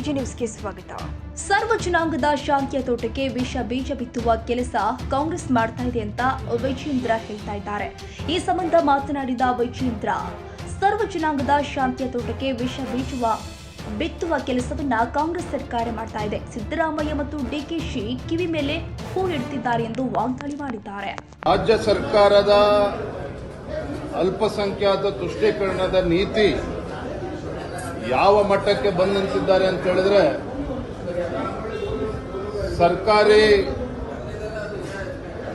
AG ನ್ಯೂಸ್ಗೆ ಸ್ವಾಗತ. ಸರ್ವ ಜನಾಂಗದ ಶಾಂತಿಯ ತೋಟಕ್ಕೆ ವಿಷ ಬೀಜ ಬಿತ್ತುವ ಕೆಲಸ ಕಾಂಗ್ರೆಸ್ ಮಾಡ್ತಾ ಇದೆ ಅಂತ ವಿಜೇಂದ್ರ ಹೇಳ್ತಾ ಇದ್ದಾರೆ. ಈ ಸಂಬಂಧ ಮಾತನಾಡಿದ ವಿಜೇಂದ್ರ, ಸರ್ವ ಜನಾಂಗದ ಶಾಂತಿಯ ತೋಟಕ್ಕೆ ವಿಷ ಬಿತ್ತುವ ಕೆಲಸವನ್ನ ಕಾಂಗ್ರೆಸ್ ಸರ್ಕಾರ ಮಾಡ್ತಾ ಇದೆ. ಸಿದ್ದರಾಮಯ್ಯ ಮತ್ತು ಡಿಕೆಶಿ ಕಿವಿ ಮೇಲೆ ಹೂ ಇಡ್ತಿದ್ದಾರೆ ಎಂದು ವಾಗ್ದಾಳಿ ಮಾಡಿದ್ದಾರೆ. ರಾಜ್ಯ ಸರ್ಕಾರದ ಅಲ್ಪಸಂಖ್ಯಾತ ತುಷ್ಟೀಕರಣದ ನೀತಿ ಯಾವ ಮಟ್ಟಕ್ಕೆ ಬಂದು ನಿಂತಿದ್ದಾರೆ ಅಂತ ಹೇಳಿದ್ರೆ, ಸರ್ಕಾರಿ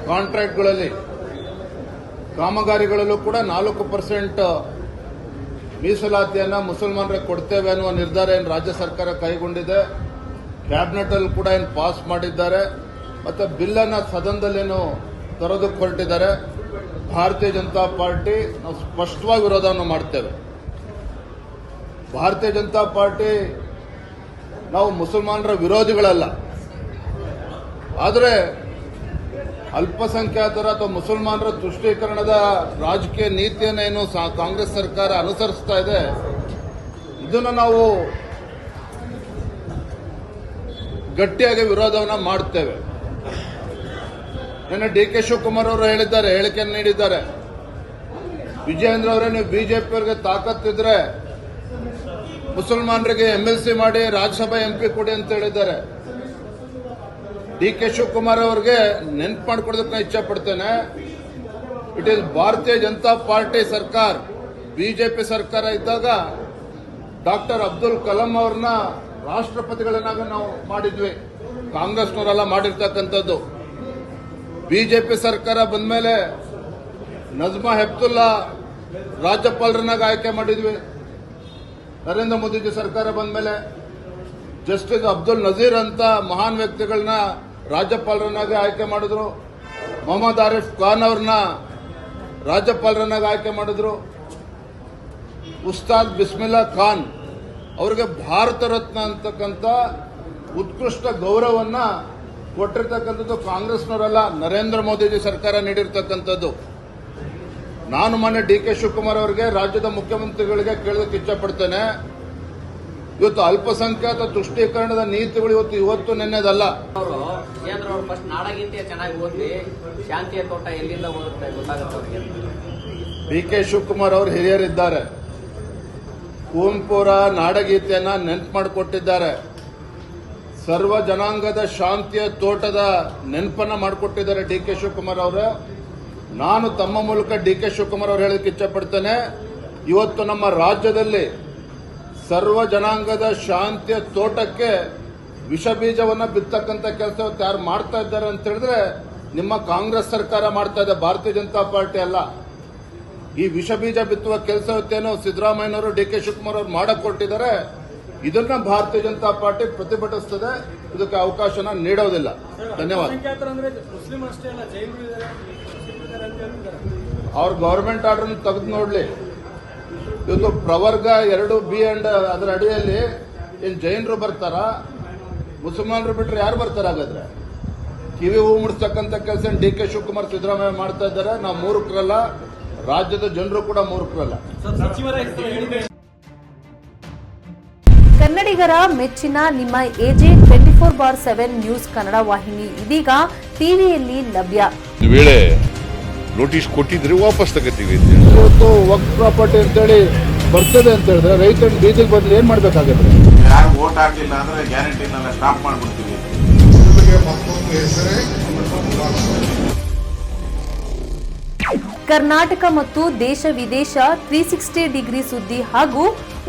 ಕಾಂಟ್ರಾಕ್ಟ್ಗಳಲ್ಲಿ ಕಾಮಗಾರಿಗಳಲ್ಲೂ ಕೂಡ 4% ಮೀಸಲಾತಿಯನ್ನು ಮುಸಲ್ಮಾನರಿಗೆ ಕೊಡ್ತೇವೆ ಅನ್ನುವ ನಿರ್ಧಾರ ಏನು ರಾಜ್ಯ ಸರ್ಕಾರ ಕೈಗೊಂಡಿದೆ. ಕ್ಯಾಬಿನೆಟ್ ಅಲ್ಲಿ ಕೂಡ ಏನು ಪಾಸ್ ಮಾಡಿದ್ದಾರೆ. ಮತ್ತೆ ಬಿಲ್ ಅನ್ನು ಸದನದಲ್ಲೇನು ತರೋದಕ್ಕೆ ಹೊರಟಿದ್ದಾರೆ. ಭಾರತೀಯ ಜನತಾ ಪಾರ್ಟಿ ನಾವು ಸ್ಪಷ್ಟವಾಗಿ ವಿರೋಧವನ್ನು ಮಾಡ್ತೇವೆ. ಭಾರತೀಯ ಜನತಾ ಪಾರ್ಟಿ ನಾವು ಮುಸಲ್ಮಾನರ ವಿರೋಧಿಗಳಲ್ಲ. ಆದರೆ ಅಲ್ಪಸಂಖ್ಯಾತರ ಅಥವಾ ಮುಸಲ್ಮಾನರ ತುಷ್ಟೀಕರಣದ ರಾಜಕೀಯ ನೀತಿಯನ್ನೇನು ಕಾಂಗ್ರೆಸ್ ಸರ್ಕಾರ ಅನುಸರಿಸ್ತಾ ಇದೆ, ಇದನ್ನು ನಾವು ಗಟ್ಟಿಯಾಗಿ ವಿರೋಧವನ್ನು ಮಾಡ್ತೇವೆ. ನಿನ್ನೆ ಡಿ.ಕೆ. ಶಿವಕುಮಾರ್ ಅವರು ಹೇಳಿಕೆಯನ್ನು ನೀಡಿದ್ದಾರೆ. ವಿಜೇಂದ್ರ ಅವರೇ, ನೀವು ಬಿಜೆಪಿಯವರಿಗೆ ತಾಕತ್ತಿದ್ರೆ ಮುಸಲ್ಮಾನರಿಗೆ MLC ಮಾಡಿ ರಾಜ್ಯಸಭಾ MP ಕೊಡಿ ಅಂತ ಹೇಳಿದ್ದಾರೆ. ಡಿ.ಕೆ. ಶಿವಕುಮಾರ್ ಅವರಿಗೆ ನೆನಪು ಮಾಡಿಕೊಡೋದಕ್ಕೆ ನಾನು ಇಚ್ಛೆ ಪಡ್ತೇನೆ. ಇಟ್ ಈಸ್ ಭಾರತೀಯ ಜನತಾ ಪಾರ್ಟಿ ಸರ್ಕಾರ, ಬಿಜೆಪಿ ಸರ್ಕಾರ ಇದ್ದಾಗ ಡಾಕ್ಟರ್ ಅಬ್ದುಲ್ ಕಲಾಂ ಅವ್ರನ್ನ ರಾಷ್ಟ್ರಪತಿಗಳನ್ನಾಗ ನಾವು ಮಾಡಿದ್ವಿ. ಕಾಂಗ್ರೆಸ್ನವರೆಲ್ಲ ಮಾಡಿರ್ತಕ್ಕಂಥದ್ದು. ಬಿಜೆಪಿ ಸರ್ಕಾರ ಬಂದ ಮೇಲೆ ನಜ್ಮಾ ಹೆಪ್ತುಲ್ಲಾ ರಾಜ್ಯಪಾಲರನ್ನಾಗ ಆಯ್ಕೆ ಮಾಡಿದ್ವಿ. ನರೇಂದ್ರ ಮೋದಿಜಿ ಸರ್ಕಾರ ಬಂದ ಮೇಲೆ ಜಸ್ಟಿಸ್ ಅಬ್ದುಲ್ ನಜೀರ್ ಅಂತ ಮಹಾನ್ ವ್ಯಕ್ತಿಗಳನ್ನ ರಾಜ್ಯಪಾಲರನ್ನಾಗಿ ಆಯ್ಕೆ ಮಾಡಿದ್ರು. ಮೊಹಮ್ಮದ್ ಆರಿಫ್ ಖಾನ್ ಅವ್ರನ್ನ ರಾಜ್ಯಪಾಲರನ್ನಾಗಿ ಆಯ್ಕೆ ಮಾಡಿದ್ರು. ಉಸ್ತಾದ್ ಬಿಸ್ಮಿಲ್ಲಾ ಖಾನ್ ಅವರಿಗೆ ಭಾರತ ರತ್ನ ಅಂತಕ್ಕಂಥ ಉತ್ಕೃಷ್ಟ ಗೌರವವನ್ನ ಕೊಟ್ಟಿರ್ತಕ್ಕಂಥದ್ದು ಕಾಂಗ್ರೆಸ್ನವರಲ್ಲ, ನರೇಂದ್ರ ಮೋದಿಜಿ ಸರ್ಕಾರ ನೀಡಿರ್ತಕ್ಕಂಥದ್ದು. ನಾನು ಮೊನ್ನೆ ಡಿ.ಕೆ. ಶಿವಕುಮಾರ್ ಅವರಿಗೆ, ರಾಜ್ಯದ ಮುಖ್ಯಮಂತ್ರಿಗಳಿಗೆ ಕೇಳೋದಕ್ಕೆ ಇಚ್ಛಪಡ್ತೇನೆ. ಇವತ್ತು ಅಲ್ಪಸಂಖ್ಯಾತ ತುಷ್ಟೀಕರಣದ ನೀತಿಗಳು ಇವತ್ತು ನೆನ್ನೆದಲ್ಲ. ಡಿ.ಕೆ. ಶಿವಕುಮಾರ್ ಅವರು ಹಿರಿಯರಿದ್ದಾರೆ. ಕುವೆಂಪುರ ನಾಡಗೀತೆಯನ್ನ ನೆನಪು ಮಾಡಿಕೊಟ್ಟಿದ್ದಾರೆ. ಸರ್ವ ಜನಾಂಗದ ಶಾಂತಿಯ ತೋಟದ ನೆನಪನ್ನ ಮಾಡಿಕೊಟ್ಟಿದ್ದಾರೆ ಡಿ.ಕೆ. ಶಿವಕುಮಾರ್ ಅವರು. ನಾನು ತಮ್ಮ ಮೂಲಕ ಡಿ.ಕೆ. ಶಿವಕುಮಾರ್ ಅವರು ಹೇಳೋದಕ್ಕೆ ಇಚ್ಛಪಡ್ತೇನೆ, ಇವತ್ತು ನಮ್ಮ ರಾಜ್ಯದಲ್ಲಿ ಸರ್ವ ಜನಾಂಗದ ಶಾಂತಿಯ ತೋಟಕ್ಕೆ ವಿಷ ಬೀಜವನ್ನು ಬಿತ್ತಕ್ಕಂಥ ಕೆಲಸ ಯಾರು ಮಾಡ್ತಾ ಇದ್ದಾರೆ ಅಂತ ಹೇಳಿದ್ರೆ ನಿಮ್ಮ ಕಾಂಗ್ರೆಸ್ ಸರ್ಕಾರ ಮಾಡ್ತಾ ಇದೆ, ಭಾರತೀಯ ಜನತಾ ಪಾರ್ಟಿ ಅಲ್ಲ. ಈ ವಿಷ ಬೀಜ ಬಿತ್ತುವ ಕೆಲಸ ಹೊತ್ತೇನು ಸಿದ್ದರಾಮಯ್ಯನವರು, ಡಿ.ಕೆ. ಶಿವಕುಮಾರ್ ಅವರು ಮಾಡಕ್ ಕೊಟ್ಟಿದ್ದಾರೆ. ಇದನ್ನ ಭಾರತೀಯ ಜನತಾ ಪಾರ್ಟಿ ಪ್ರತಿಭಟಿಸುತ್ತದೆ. ಇದಕ್ಕೆ ಅವಕಾಶನ ನೀಡೋದಿಲ್ಲ. ಧನ್ಯವಾದ. ಅವ್ರ ಗವರ್ಮೆಂಟ್ ಆರ್ಡರ್ ತೆಗೆದು ನೋಡ್ಲಿ. ಇವತ್ತು ಪ್ರವರ್ಗ 2B ಅಂಡ್ ಅದರ ಅಡಿಯಲ್ಲಿ ಏನ್ ಜೈನರು ಬರ್ತಾರ, ಮುಸಲ್ಮಾನರು ಬಿಟ್ರೆ ಯಾರು ಬರ್ತಾರ? ಹಾಗಾದ್ರೆ ಕಿವಿ ಹೂ ಮುಡಿಸ್ತಕ್ಕಂಥ ಕೆಲಸ ಡಿ.ಕೆ. ಶಿವಕುಮಾರ್, ಸಿದ್ದರಾಮಯ್ಯ ಮಾಡ್ತಾ ಇದ್ದಾರೆ. ನಾವು ಮೂರ್ಖರಲ್ಲ, ರಾಜ್ಯದ ಜನರು ಕೂಡ ಮೂರ್ಖರಲ್ಲ. ಕನ್ನಡಿಗರ ಮೆಚ್ಚಿನ ನಿಮ್ಮ ಎಜೆ 24/7 ನ್ಯೂಸ್ ಕನ್ನಡ ವಾಹಿನಿ ಇದೀಗ ಟಿವಿಯಲ್ಲಿ ಲಭ್ಯ. ವೇಳೆ ನೋಟಿಸ್ ಕೊಟ್ಟಿದ್ರೆ ವಾಪಸ್ ತಗೋತೀವಿ. ಇವತ್ತು ವಕ್ಫ್ ಪ್ರಾಪರ್ಟಿ ಅಂತೇಳಿ ಬರ್ತದೆ ಅಂತ ಹೇಳಿದ್ರೆ ರೈತರ ಬೀದಿಗೆ ಬದಲು ಏನ್ ಮಾಡ್ಬೇಕಾಗುತ್ತೆ? ಯಾರು ವೋಟ್ ಹಾಕಿಲ್ಲ ಅಂದ್ರೆ ಗ್ಯಾರಂಟಿನೆಲ್ಲ ಸ್ಟಾಪ್ ಮಾಡ್ಬಿಡ್ತೀವಿ. ಕರ್ನಾಟಕ ಮತ್ತು ದೇಶ ವಿದೇಶ 360 ಡಿಗ್ರಿ ಸುದ್ದಿ ಹಾಗೂ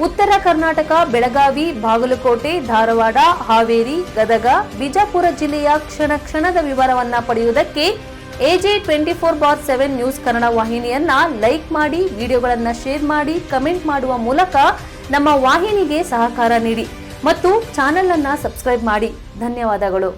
ಉತ್ತರ ಕರ್ನಾಟಕ, ಬೆಳಗಾವಿ, ಬಾಗಲಕೋಟೆ, ಧಾರವಾಡ, ಹಾವೇರಿ, ಗದಗ, ಬಿಜಾಪುರ ಜಿಲ್ಲೆಯ ಕ್ಷಣ ಕ್ಷಣದ ವಿವರವನ್ನ ಪಡೆಯುವುದಕ್ಕೆ ಎಜೆ 24/7 ನ್ಯೂಸ್ ಕನ್ನಡ ವಾಹಿನಿಯನ್ನ ಲೈಕ್ ಮಾಡಿ, ವಿಡಿಯೋಗಳನ್ನ ಶೇರ್ ಮಾಡಿ, ಕಮೆಂಟ್ ಮಾಡುವ ಮೂಲಕ ನಮ್ಮ ವಾಹಿನಿಗೆ ಸಹಕಾರ ನೀಡಿ ಮತ್ತು ಚಾನೆಲ್ ಅನ್ನ ಸಬ್ಸ್ಕ್ರೈಬ್ ಮಾಡಿ. ಧನ್ಯವಾದಗಳು.